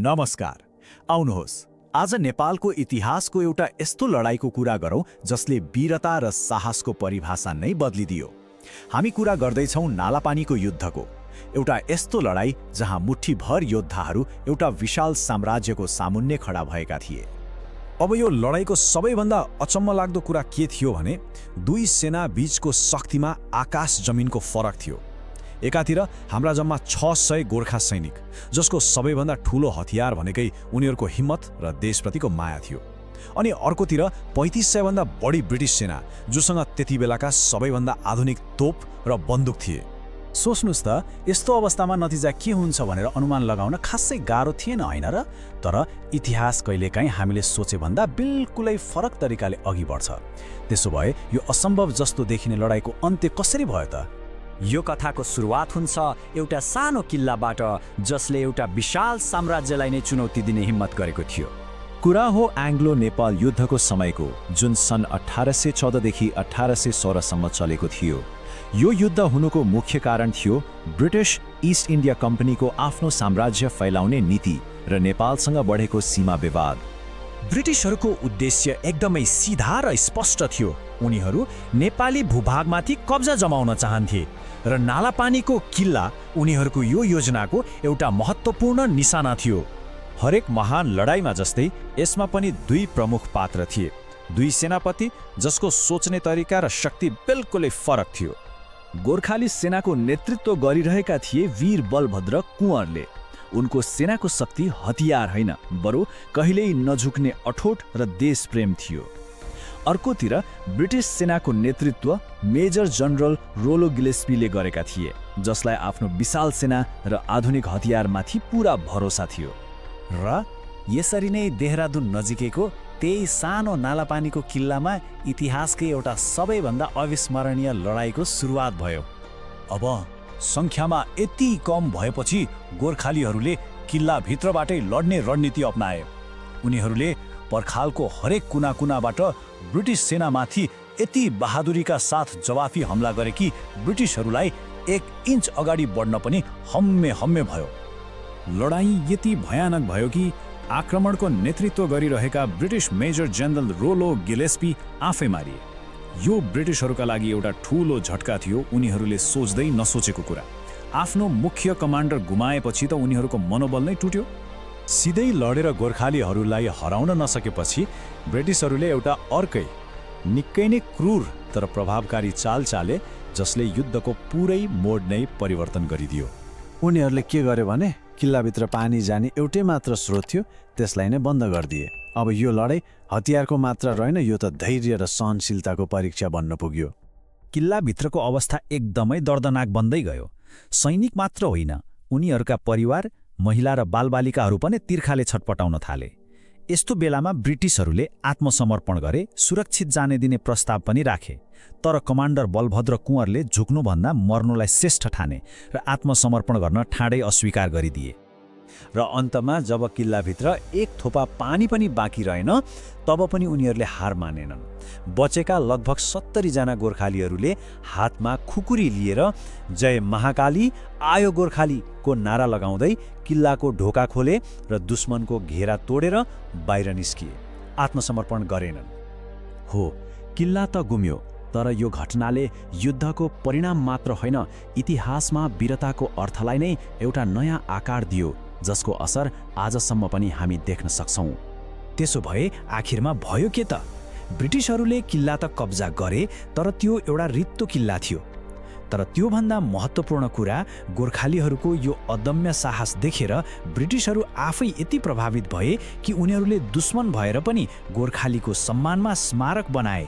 नमस्कार। आउनुहोस् आज नेपालको इतिहासको एउटा यस्तो लडाईँको कुरा गरौँ जसले वीरता र साहसको परिभाषा नै बदलिदियो। हामी कुरा गर्दैछौँ नालापानीको युद्धको, एउटा यस्तो लडाईँ जहाँ मुठ्ठीभर योद्धाहरू एउटा विशाल साम्राज्यको सामुन्ने खडा भएका थिए। अब यो लडाईँको सबैभन्दा अचम्म लाग्दो कुरा के थियो भने दुई सेना बीचको शक्तिमा आकाश जमिनको फरक थियो। एकातिर हाम्रा जम्मा 600 गोर्खा सैनिक, जसको सबैभन्दा ठूलो हतियार भनेकै उनीहरूको हिम्मत र देशप्रतिको माया थियो। अनि अर्कोतिर 3500 भन्दा बढी ब्रिटिस सेना, जोसँग त्यति बेलाका सबैभन्दा आधुनिक तोप र बन्दुक थिए। सोच्नुस् त, यस्तो अवस्थामा नतिजा के हुन्छ भनेर अनुमान लगाउन खासै गाह्रो थिएन हैन र? तर इतिहास कहिलेकाहीँ हामीले सोचेभन्दा बिल्कुलै फरक तरिकाले अघि बढ्छ। त्यसो भए यो असम्भव जस्तो देखिने लडाईँको अन्त्य कसरी भयो त? यो कथाको सुरुवात हुन्छ एउटा सानो किल्लाबाट, जसले एउटा विशाल साम्राज्यलाई नै चुनौती दिने हिम्मत गरेको थियो। कुरा हो एङ्ग्लो नेपाल युद्धको समयको, जुन सन् 1814 देखि 1816 सम्म चलेको थियो। यो युद्ध हुनुको मुख्य कारण थियो ब्रिटिस इस्ट इन्डिया कम्पनीको आफ्नो साम्राज्य फैलाउने नीति र नेपालसँग बढेको सीमा विवाद। ब्रिटिसहरूको उद्देश्य एकदमै सिधा र स्पष्ट थियो। उनीहरू नेपाली भूभागमाथि कब्जा जमाउन चाहन्थे र नालापानीको किल्ला उनीहरूको यो योजनाको एउटा महत्त्वपूर्ण निशाना थियो। हरेक महान लडाईँमा जस्तै यसमा पनि दुई प्रमुख पात्र थिए, दुई सेनापति जसको सोच्ने तरिका र शक्ति बिल्कुलै फरक थियो। गोर्खाली सेनाको नेतृत्व गरिरहेका थिए वीर बलभद्र कुँवरले। उनको सेनाको शक्ति हतियार होइन, बरु कहिल्यै नझुक्ने अठोट र देशप्रेम थियो। अर्कोतिर ब्रिटिस सेनाको नेतृत्व मेजर जनरल रोलो गिलेस्पीले गरेका थिए, जसलाई आफ्नो विशाल सेना र आधुनिक हतियारमाथि पूरा भरोसा थियो। र यसरी नै देहरादुन नजिकैको त्यही सानो नालापानीको किल्लामा इतिहासकै एउटा सबैभन्दा अविस्मरणीय लडाईँको सुरुवात भयो। अब संख्यामा यति कम भएपछि गोर्खालीहरूले किल्लाभित्रबाटै लड्ने रणनीति अपनाए। उनीहरूले पर्खालको हरेक कुनाकुनाबाट ब्रिटिस सेनामाथि यति बहादुरीका साथ जवाफी हमला गरे कि ब्रिटिसहरूलाई 1 इन्च अगाडि बढ्न पनि हम्मे भयो। लडाईँ यति भयानक भयो कि आक्रमणको नेतृत्व गरिरहेका ब्रिटिस मेजर जनरल रोलो गिलेस्पी आफै मारिए। यो ब्रिटिसहरूका लागि एउटा ठूलो झट्का थियो, उनीहरूले सोच्दै नसोचेको कुरा। आफ्नो मुख्य कमान्डर गुमाएपछि त उनीहरूको मनोबल नै टुट्यो। सिधै लडेर गोर्खालीहरूलाई हराउन नसकेपछि ब्रिटिसहरूले एउटा अर्कै निकै नै क्रूर तर प्रभावकारी चाल चाले, जसले युद्धको पुरै मोड नै परिवर्तन गरिदियो। उनीहरूले के गर्यो भने किल्लाभित्र पानी जाने एउटै मात्र स्रोत थियो, त्यसलाई नै बन्द गरिदिए। अब यो लडाईँ हतियारको मात्र रहेन, यो त धैर्य र सहनशीलताको परीक्षा बन्न पुग्यो। किल्लाभित्रको अवस्था एकदमै दर्दनाक बन्दै गयो। सैनिक मात्र होइन, उनीहरूका परिवार, महिला र बालबालिकाहरू पनि तिर्खाले छटपटाउन थाले। यस्तो बेलामा ब्रिटिसहरूले आत्मसमर्पण गरे, सुरक्षित जाने दिने प्रस्ताव पनि राखे। तर कमान्डर बलभद्र कुँवरले झुक्नुभन्दा मर्नुलाई श्रेष्ठ ठाने र आत्मसमर्पण गर्न ठाडै अस्वीकार गरिदिए। र अन्तमा जब किल्लाभित्र एक थोपा पानी पनि बाँकी रहेन, तब पनि उनीहरूले हार मानेनन्। बचेका लगभग 70 जना गोर्खालीहरूले हातमा खुकुरी लिएर जय महाकाली आयो गोर्खालीको नारा लगाउँदै किल्लाको ढोका खोले र दुश्मनको घेरा तोडेर बाहिर निस्किए। आत्मसमर्पण गरेनन्। हो, किल्ला त गुम्यो, तर यो घटनाले युद्धको परिणाम मात्र होइन, इतिहासमा वीरताको अर्थलाई नै एउटा नयाँ आकार दियो, जसको असर आजसम्म पनि हामी देख्न सक्छौँ। त्यसो भए आखिरमा भयो के त? ब्रिटिसहरूले किल्ला त कब्जा गरे, तर त्यो एउटा रित्तो किल्ला थियो। तर त्योभन्दा महत्त्वपूर्ण कुरा, गोर्खालीहरूको यो अदम्य साहस देखेर ब्रिटिसहरू आफै यति प्रभावित भए कि उनीहरूले दुश्मन भएर पनि गोर्खालीको सम्मानमा स्मारक बनाए।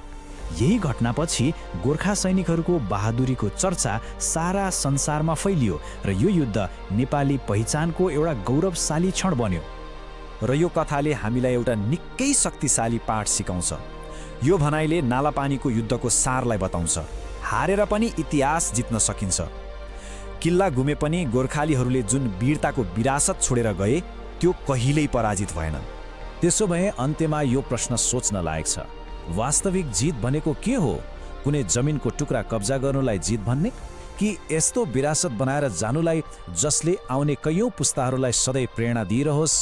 यही घटनापछि गोर्खा सैनिकहरूको बहादुरीको चर्चा सारा संसारमा फैलियो र यो युद्ध नेपाली पहिचानको एउटा गौरवशाली क्षण बन्यो। र यो कथाले हामीलाई एउटा निकै शक्तिशाली पाठ सिकाउँछ। यो भनाइले नालापानीको युद्धको सारलाई बताउँछ। हारेर पनि इतिहास जित्न सकिन्छ। किल्ला गुमे पनि गोर्खालीहरूले जुन वीरताको विरासत छोडेर गए, त्यो कहिल्यै पराजित भएन। त्यसो भए अन्त्यमा यो प्रश्न सोच्न लायक छ, वास्तविक जित भनेको के हो? कुनै जमिनको टुक्रा कब्जा गर्नुलाई जित भन्ने, कि यस्तो विरासत बनाएर जानुलाई जसले आउने कैयौं पुस्ताहरूलाई सधैँ प्रेरणा दिइरहोस्?